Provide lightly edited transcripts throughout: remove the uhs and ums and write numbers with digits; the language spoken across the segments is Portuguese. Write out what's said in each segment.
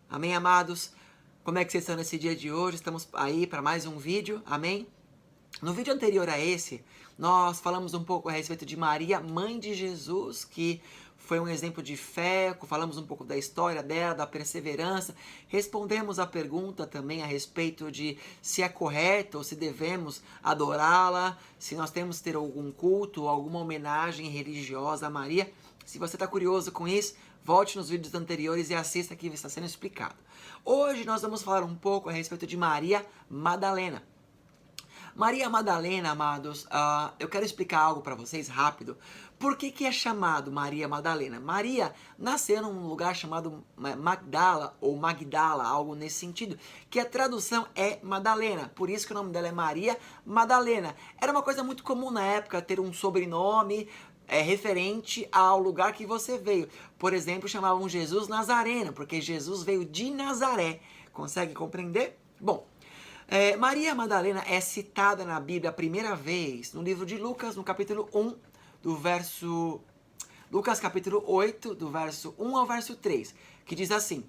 Amém, amados? Como é que vocês estão nesse dia de hoje? Estamos aí para mais um vídeo, amém? No vídeo anterior a esse, nós falamos um pouco a respeito de Maria, mãe de Jesus, que foi um exemplo de fé, falamos um pouco da história dela, da perseverança, respondemos a pergunta também a respeito de se é correto ou se devemos adorá-la, se nós temos que ter algum culto, alguma homenagem religiosa a Maria. Se você está curioso com isso, volte nos vídeos anteriores e assista que está sendo explicado. Hoje nós vamos falar um pouco a respeito de Maria Madalena. Maria Madalena, amados, eu quero explicar algo para vocês rápido. Por que é chamado Maria Madalena? Maria nasceu num lugar chamado Magdala ou Magdala, algo nesse sentido, que a tradução é Madalena. Por isso que o nome dela é Maria Madalena. Era uma coisa muito comum na época ter um sobrenome referente ao lugar que você veio. Por exemplo, chamavam Jesus Nazareno, porque Jesus veio de Nazaré. Consegue compreender? Bom, Maria Madalena é citada na Bíblia a primeira vez no livro de Lucas, no capítulo 1, do verso... Lucas capítulo 8, do verso 1 ao verso 3, que diz assim: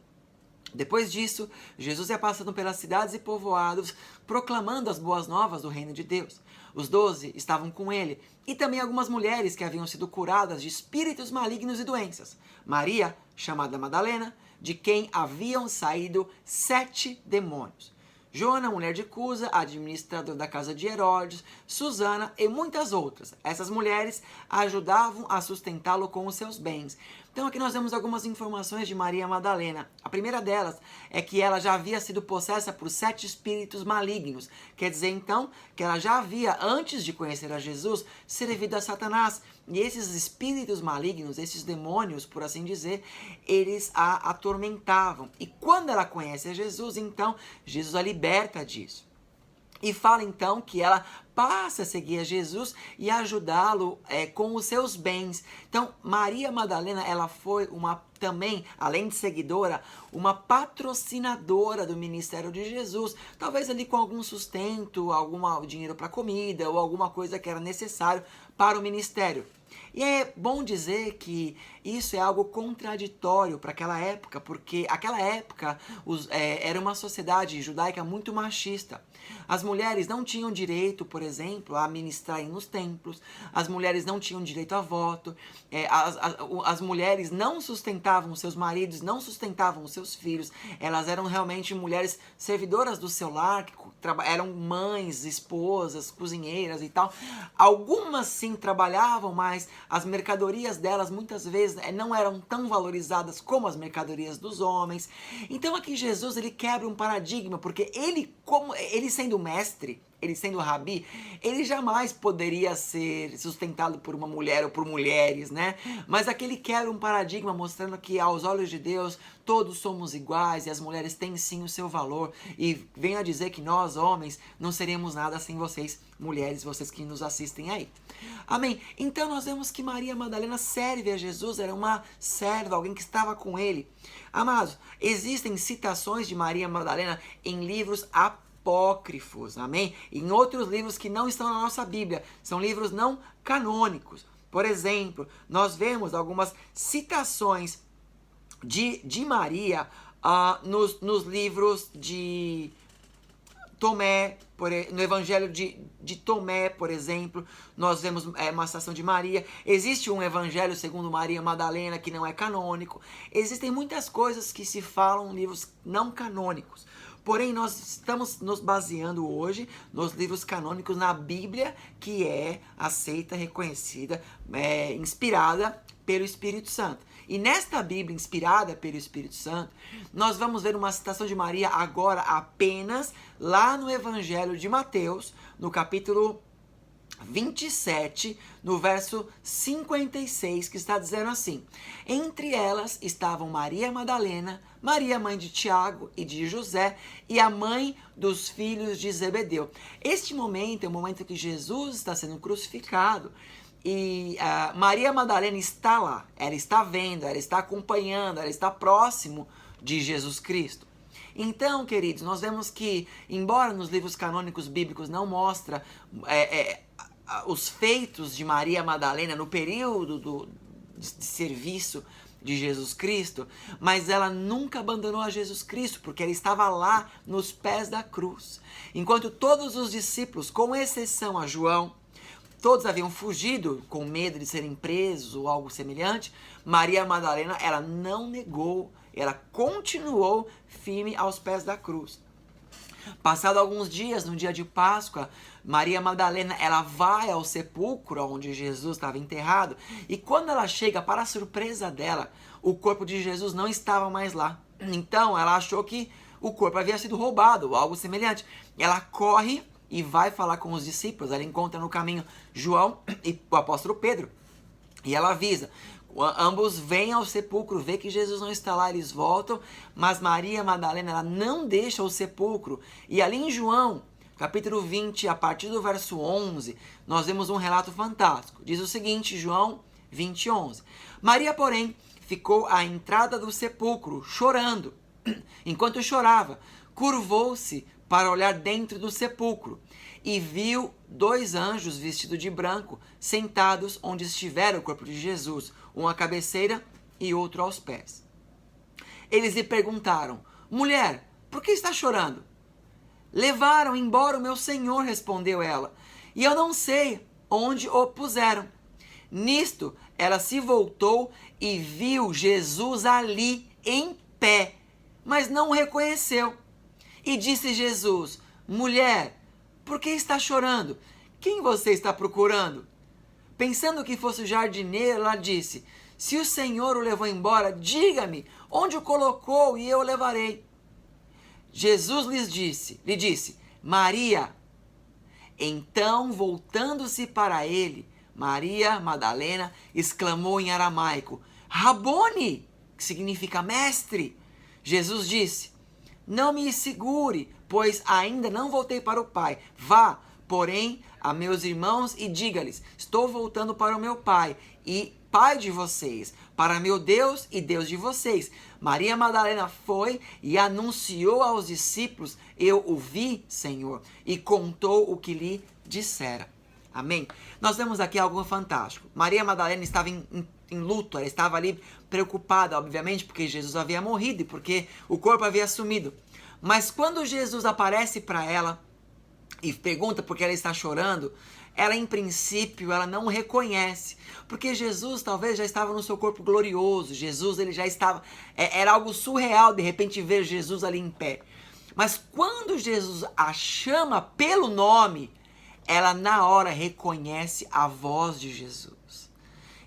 Depois disso, Jesus ia passando pelas cidades e povoados, proclamando as boas novas do reino de Deus. Os 12 estavam com ele, e também algumas mulheres que haviam sido curadas de espíritos malignos e doenças. Maria, chamada Madalena, de quem haviam saído 7 demônios. Joana, mulher de Cusa, administrador da casa de Herodes, Susana e muitas outras. Essas mulheres ajudavam a sustentá-lo com os seus bens. Então aqui nós vemos algumas informações de Maria Madalena. A primeira delas é que ela já havia sido possessa por 7 espíritos malignos. Quer dizer então que ela já havia, antes de conhecer a Jesus, servido a Satanás. E esses espíritos malignos, esses demônios, por assim dizer, eles a atormentavam. E quando ela conhece a Jesus, então Jesus a liberta disso. E fala então que ela passa a seguir a Jesus e ajudá-lo com os seus bens. Então, Maria Madalena, ela foi também, além de seguidora, uma patrocinadora do ministério de Jesus. Talvez ali com algum sustento, algum dinheiro para comida ou alguma coisa que era necessário para o ministério. E é bom dizer que isso é algo contraditório para aquela época, porque aquela época era uma sociedade judaica muito machista. As mulheres não tinham direito, por exemplo, a ministrarem nos templos, as mulheres não tinham direito a voto, as mulheres não sustentavam seus maridos, não sustentavam os seus filhos, elas eram realmente mulheres servidoras do seu lar, que eram mães, esposas, cozinheiras e tal. Algumas sim trabalhavam, mas as mercadorias delas muitas vezes não eram tão valorizadas como as mercadorias dos homens. Então aqui Jesus ele quebra um paradigma, porque ele sendo mestre, ele sendo rabi, ele jamais poderia ser sustentado por uma mulher ou por mulheres, né? Mas aqui ele quebra um paradigma mostrando que aos olhos de Deus todos somos iguais e as mulheres têm sim o seu valor. E venho a dizer que nós, homens, não seríamos nada sem vocês, mulheres, vocês que nos assistem aí. Amém? Então nós vemos que Maria Madalena serve a Jesus, era uma serva, alguém que estava com ele. Amados, existem citações de Maria Madalena em livros apócrifos, amém? Em outros livros que não estão na nossa Bíblia, são livros não canônicos. Por exemplo, nós vemos algumas citações de Maria nos livros de Tomé, no Evangelho de Tomé, por exemplo, nós vemos uma citação de Maria. Existe um Evangelho segundo Maria Madalena que não é canônico. Existem muitas coisas que se falam em livros não canônicos. Porém, nós estamos nos baseando hoje nos livros canônicos, na Bíblia, que é aceita, reconhecida, inspirada pelo Espírito Santo. E nesta Bíblia inspirada pelo Espírito Santo, nós vamos ver uma citação de Maria agora apenas lá no Evangelho de Mateus, no capítulo 27, no verso 56, que está dizendo assim: Entre elas estavam Maria Madalena, Maria mãe de Tiago e de José, e a mãe dos filhos de Zebedeu. Este momento é o momento que Jesus está sendo crucificado. E Maria Madalena está lá, ela está vendo, ela está acompanhando, ela está próximo de Jesus Cristo. Então, queridos, nós vemos que, embora nos livros canônicos bíblicos não mostra os feitos de Maria Madalena no período de serviço de Jesus Cristo, mas ela nunca abandonou a Jesus Cristo, porque ela estava lá nos pés da cruz. Enquanto todos os discípulos, com exceção a João, todos haviam fugido com medo de serem presos ou algo semelhante, Maria Madalena, ela não negou, ela continuou firme aos pés da cruz. Passado alguns dias, no dia de Páscoa, Maria Madalena, ela vai ao sepulcro onde Jesus estava enterrado, e quando ela chega, para a surpresa dela, o corpo de Jesus não estava mais lá. Então ela achou que o corpo havia sido roubado, ou algo semelhante. Ela corre e vai falar com os discípulos. Ela encontra no caminho João e o apóstolo Pedro, e ela avisa. Ambos vêm ao sepulcro, vê que Jesus não está lá, eles voltam, mas Maria Madalena, ela não deixa o sepulcro. E ali em João, capítulo 20, a partir do verso 11, nós vemos um relato fantástico. Diz o seguinte, João 20, 11. Maria, porém, ficou à entrada do sepulcro, chorando. Enquanto chorava, curvou-se para olhar dentro do sepulcro e viu 2 anjos vestidos de branco, sentados onde estivera o corpo de Jesus, um à cabeceira e outro aos pés. Eles lhe perguntaram: mulher, por que está chorando? Levaram embora o meu Senhor, respondeu ela, e eu não sei onde o puseram. Nisto, ela se voltou e viu Jesus ali, em pé, mas não o reconheceu. E disse Jesus: mulher, por que está chorando? Quem você está procurando? Pensando que fosse o jardineiro, ela disse: se o Senhor o levou embora, diga-me onde o colocou e eu o levarei. Jesus lhe disse: Maria. Então, voltando-se para ele, Maria Madalena exclamou em aramaico: Rabone, que significa mestre. Jesus disse: não me segure, pois ainda não voltei para o Pai. Vá, porém, a meus irmãos e diga-lhes: estou voltando para o meu Pai e Pai de vocês, para meu Deus e Deus de vocês. Maria Madalena foi e anunciou aos discípulos: eu o vi, Senhor, e contou o que lhe dissera. Amém? Nós vemos aqui algo fantástico. Maria Madalena estava em luto, ela estava ali preocupada, obviamente, porque Jesus havia morrido e porque o corpo havia sumido. Mas quando Jesus aparece para ela e pergunta por que ela está chorando, ela, em princípio, ela não reconhece, porque Jesus talvez já estava no seu corpo glorioso. Jesus, ele já estava, era algo surreal de repente ver Jesus ali em pé. Mas quando Jesus a chama pelo nome, ela na hora reconhece a voz de Jesus.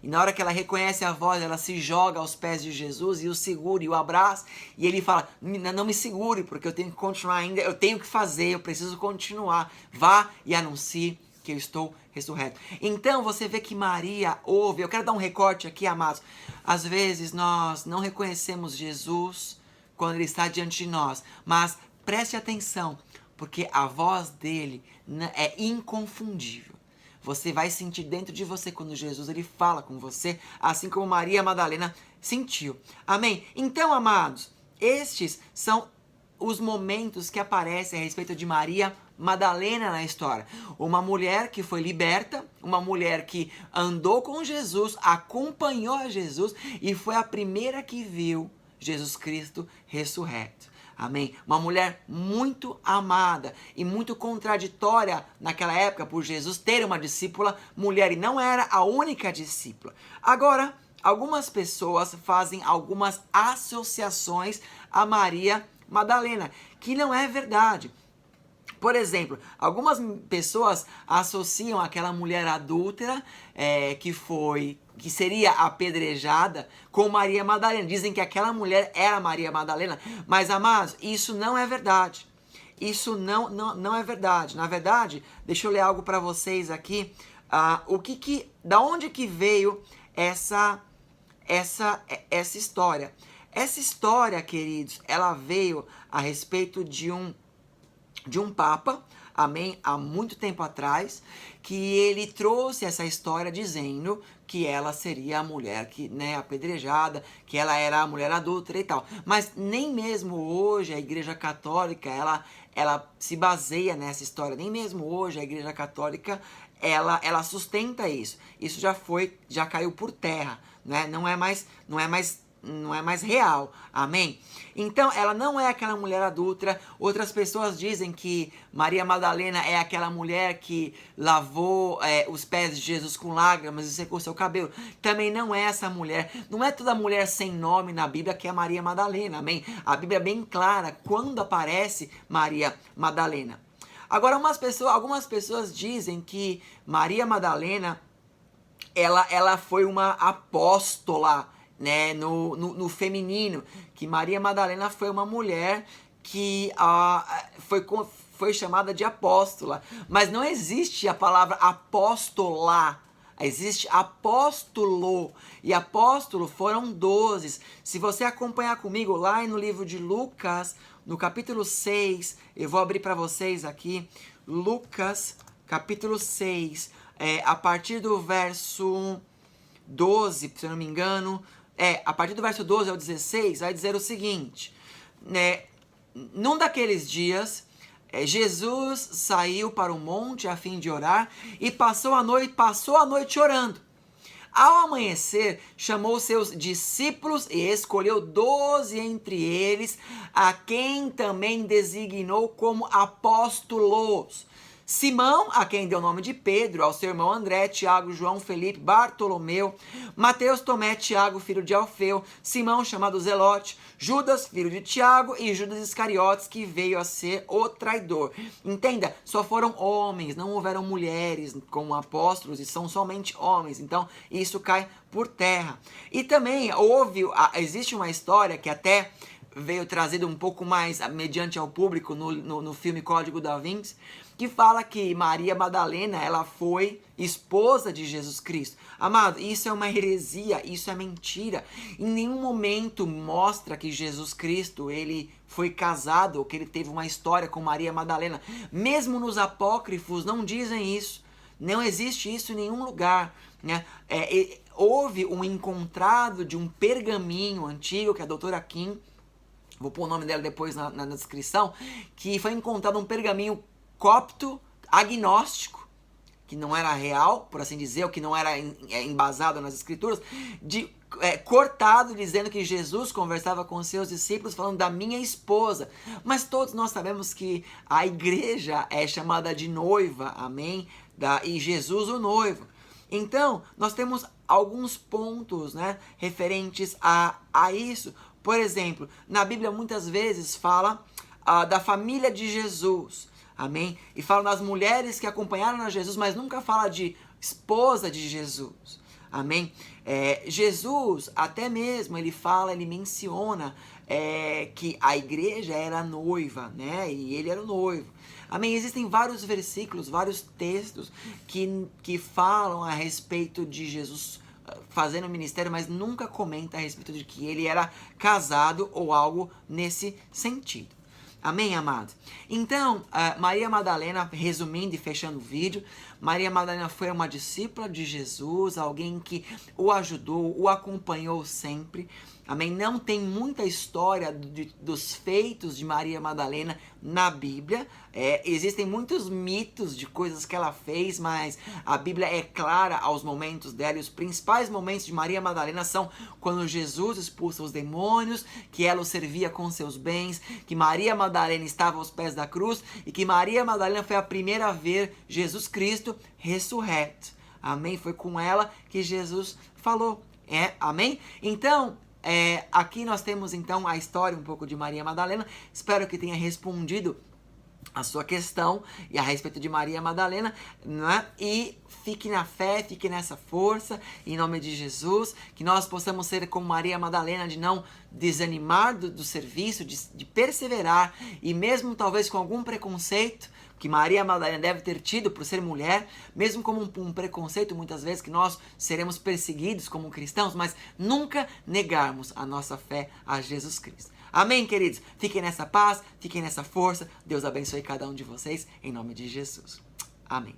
E na hora que ela reconhece a voz, ela se joga aos pés de Jesus e o segura e o abraça. E ele fala: não me segure, porque eu tenho que continuar ainda, eu tenho que fazer, eu preciso continuar. Vá e anuncie que eu estou ressurreto. Então você vê que Maria ouve. Eu quero dar um recorte aqui, amados. Às vezes nós não reconhecemos Jesus quando ele está diante de nós, mas preste atenção, porque a voz dele é inconfundível. Você vai sentir dentro de você quando Jesus ele fala com você, assim como Maria Madalena sentiu. Amém? Então, amados, estes são os momentos que aparecem a respeito de Maria Madalena na história. Uma mulher que foi liberta, uma mulher que andou com Jesus, acompanhou a Jesus e foi a primeira que viu Jesus Cristo ressurreto. Amém? Uma mulher muito amada e muito contraditória naquela época por Jesus ter uma discípula mulher, e não era a única discípula. Agora, algumas pessoas fazem algumas associações a Maria Madalena, que não é verdade. Por exemplo, algumas pessoas associam aquela mulher adúltera que seria apedrejada com Maria Madalena. Dizem que aquela mulher era Maria Madalena. Mas, amados, isso não é verdade. Isso não é verdade. Na verdade, deixa eu ler algo para vocês aqui. Da onde que veio essa história? Essa história, queridos, ela veio a respeito de um papa, amém, há muito tempo atrás, que ele trouxe essa história dizendo que ela seria a mulher que, apedrejada, que ela era a mulher adúltera e tal. Mas nem mesmo hoje a Igreja Católica, ela se baseia nessa história. Nem mesmo hoje a Igreja Católica, ela sustenta isso. Isso já caiu por terra, né? Não é mais não é mais real, amém? Então, ela não é aquela mulher adúltera. Outras pessoas dizem que Maria Madalena é aquela mulher que lavou os pés de Jesus com lágrimas e secou seu cabelo. Também não é essa mulher. Não é toda mulher sem nome na Bíblia que é Maria Madalena, amém? A Bíblia é bem clara quando aparece Maria Madalena. Agora, algumas pessoas dizem que Maria Madalena ela foi uma apóstola, né, no feminino, que Maria Madalena foi uma mulher que foi chamada de apóstola, mas não existe a palavra apóstola, existe apóstolo, e apóstolo foram 12. Se você acompanhar comigo lá no livro de Lucas, no capítulo 6, eu vou abrir para vocês aqui, Lucas, capítulo 6, a partir do verso 12, se eu não me engano, a partir do verso 12 ao 16, vai dizer o seguinte, né? Num daqueles dias, Jesus saiu para o monte a fim de orar e passou a noite orando. Ao amanhecer, chamou seus discípulos e escolheu 12 entre eles, a quem também designou como apóstolos. Simão, a quem deu o nome de Pedro, ao seu irmão André, Tiago, João, Felipe, Bartolomeu, Mateus, Tomé, Tiago, filho de Alfeu, Simão, chamado Zelote, Judas, filho de Tiago, e Judas Iscariotes, que veio a ser o traidor. Entenda, só foram homens, não houveram mulheres como apóstolos, e são somente homens. Então, isso cai por terra. E também existe uma história que até veio trazida um pouco mais mediante ao público no filme Código da Vinci, que fala que Maria Madalena, ela foi esposa de Jesus Cristo. Amado, isso é uma heresia, isso é mentira. Em nenhum momento mostra que Jesus Cristo, ele foi casado ou que ele teve uma história com Maria Madalena. Mesmo nos apócrifos não dizem isso. Não existe isso em nenhum lugar, né? Houve um encontrado de um pergaminho antigo que a doutora Kim, vou pôr o nome dela depois na descrição, que foi encontrado um pergaminho copto agnóstico, que não era real, por assim dizer, ou que não era embasado nas escrituras, cortado dizendo que Jesus conversava com seus discípulos falando da minha esposa. Mas todos nós sabemos que a igreja é chamada de noiva, amém? E Jesus o noivo. Então, nós temos alguns pontos, né, referentes a isso. Por exemplo, na Bíblia muitas vezes fala da família de Jesus, amém? E fala das mulheres que acompanharam a Jesus, mas nunca fala de esposa de Jesus, amém? Jesus, até mesmo, ele menciona que a igreja era noiva, né? E ele era o noivo. Amém? Existem vários versículos, vários textos que falam a respeito de Jesus fazendo ministério, mas nunca comenta a respeito de que ele era casado ou algo nesse sentido. Amém, amados? Então, Maria Madalena, resumindo e fechando o vídeo, Maria Madalena foi uma discípula de Jesus, alguém que o ajudou, o acompanhou sempre. Amém? Não tem muita história dos feitos de Maria Madalena na Bíblia. Existem muitos mitos de coisas que ela fez, mas a Bíblia é clara aos momentos dela. E os principais momentos de Maria Madalena são quando Jesus expulsa os demônios, que ela o servia com seus bens, que Maria Madalena estava aos pés da cruz e que Maria Madalena foi a primeira a ver Jesus Cristo ressurreto. Amém? Foi com ela que Jesus falou. Amém? Então, aqui nós temos então a história um pouco de Maria Madalena. Espero que tenha respondido a sua questão e a respeito de Maria Madalena, né? E fique na fé, fique nessa força, em nome de Jesus, que nós possamos ser como Maria Madalena, de não desanimar do serviço, de perseverar, e mesmo talvez com algum preconceito que Maria Madalena deve ter tido por ser mulher, mesmo como um preconceito muitas vezes que nós seremos perseguidos como cristãos, mas nunca negarmos a nossa fé a Jesus Cristo. Amém, queridos? Fiquem nessa paz, fiquem nessa força. Deus abençoe cada um de vocês, em nome de Jesus. Amém.